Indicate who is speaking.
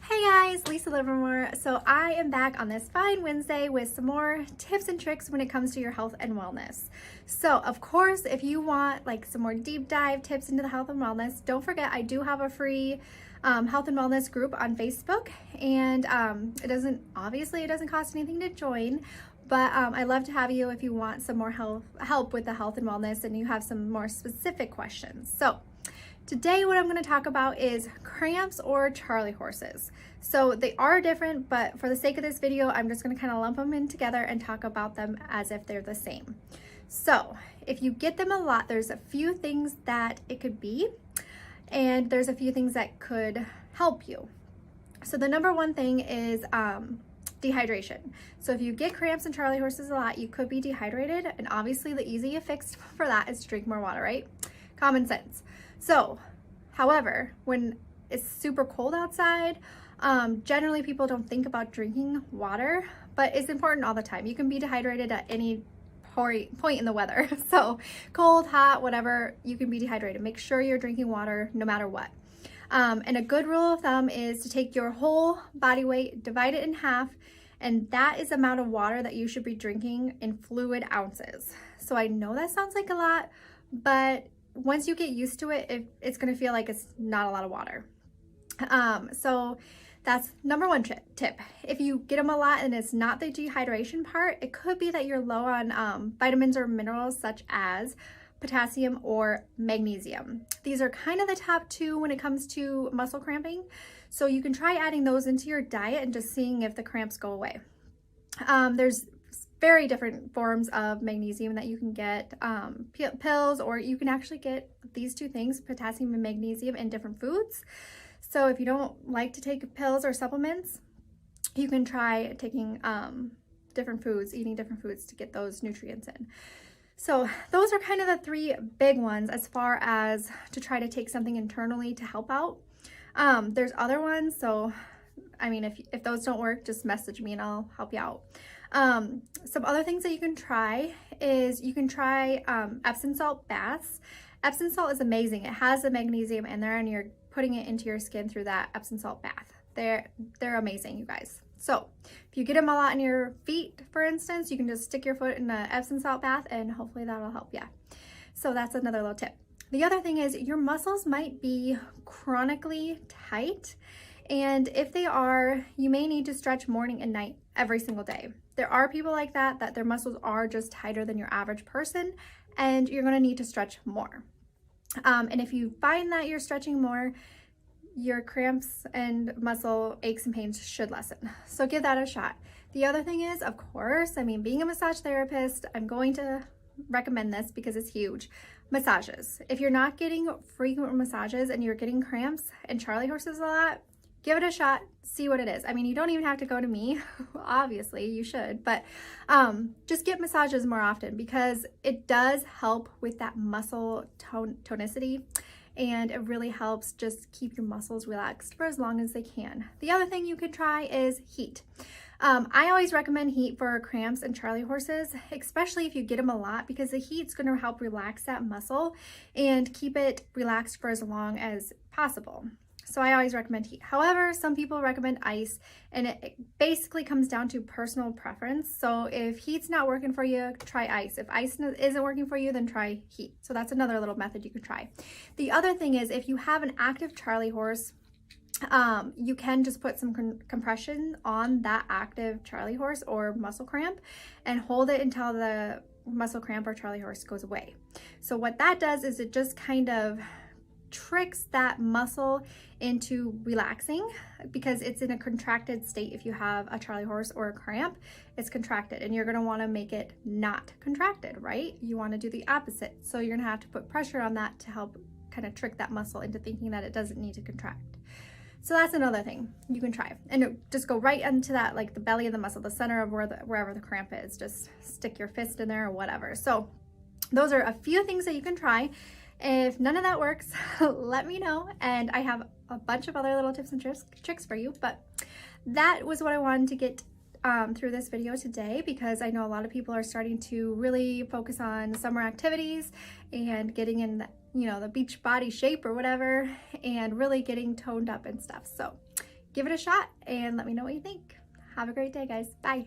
Speaker 1: Hey guys, Lisa Livermore. So I am back on this fine Wednesday with some more tips and tricks when it comes to your health and wellness. So of course, if you want like some more deep dive tips into the health and wellness, don't forget I do have a free health and wellness group on Facebook, and it doesn't cost anything to join. But I'd love to have you if you want some more help with the health and wellness and you have some more specific questions. So today what I'm going to talk about is cramps or Charlie horses. So they are different, but for the sake of this video, I'm just going to kind of lump them in together and talk about them as if they're the same. So if you get them a lot, there's a few things that it could be, and there's a few things that could help you. So the number one thing is dehydration. So if you get cramps and Charlie horses a lot, you could be dehydrated, and obviously the easy fix for that is to drink more water, right? Common sense. So, however, when it's super cold outside, generally people don't think about drinking water, but it's important all the time. You can be dehydrated at any point in the weather. So cold, hot, whatever, you can be dehydrated. Make sure you're drinking water no matter what. And a good rule of thumb is to take your whole body weight, divide it in half, and that is the amount of water that you should be drinking in fluid ounces. So I know that sounds like a lot, but once you get used to it, it's going to feel like it's not a lot of water. So that's number one tip. If you get them a lot and it's not the dehydration part, it could be that you're low on vitamins or minerals such as potassium or magnesium. These are kind of the top two when it comes to muscle cramping. So you can try adding those into your diet and just seeing if the cramps go away. There's very different forms of magnesium that you can get, pills, or you can actually get these two things, potassium and magnesium, in different foods. So if you don't like to take pills or supplements, you can try taking different foods, eating different foods to get those nutrients in. So those are kind of the three big ones as far as to try to take something internally to help out. There's other ones, so I mean, if those don't work, just message me and I'll help you out. Some other things that you can try is you can try Epsom salt baths. Epsom salt is amazing. It has the magnesium in there, and you're putting it into your skin through that Epsom salt bath. They're amazing, you guys. So if you get them a lot in your feet, for instance, you can just stick your foot in an Epsom salt bath and hopefully that'll help you. So that's another little tip. The other thing is your muscles might be chronically tight, and if they are, you may need to stretch morning and night every single day. There are people like that their muscles are just tighter than your average person, and you're going to need to stretch more. And if you find that you're stretching more, your cramps and muscle aches and pains should lessen. So give that a shot. The other thing is, of course, I mean, being a massage therapist, I'm going to recommend this because it's huge. Massages. If you're not getting frequent massages and you're getting cramps and Charlie horses a lot, give it a shot, see what it is. I mean, you don't even have to go to me. Obviously, you should, but just get massages more often because it does help with that muscle tonicity, and it really helps just keep your muscles relaxed for as long as they can. The other thing you could try is heat. I always recommend heat for cramps and Charlie horses, especially if you get them a lot, because the heat's going to help relax that muscle and keep it relaxed for as long as possible. So I always recommend heat. However, some people recommend ice, and it basically comes down to personal preference. So if heat's not working for you, try ice. If ice isn't working for you, then try heat. So that's another little method you can try. The other thing is, if you have an active Charlie horse, you can just put some compression on that active Charlie horse or muscle cramp and hold it until the muscle cramp or Charlie horse goes away. So what that does is it just kind of tricks that muscle into relaxing, because it's in a contracted state. If you have a Charlie horse or a cramp, it's contracted, and you're going to want to make it not contracted, right? You want to do the opposite. So you're going to have to put pressure on that to help kind of trick that muscle into thinking that it doesn't need to contract. So that's another thing you can try, and just go right into that, like the belly of the muscle, the center of wherever the cramp is. Just stick your fist in there or whatever. So those are a few things that you can try. If none of that works, let me know, and I have a bunch of other little tips and tricks for you. But that was what I wanted to get through this video today, because I know a lot of people are starting to really focus on summer activities and getting in, you know, the beach body shape or whatever, and really getting toned up and stuff. So give it a shot and let me know what you think. Have a great day, guys. Bye.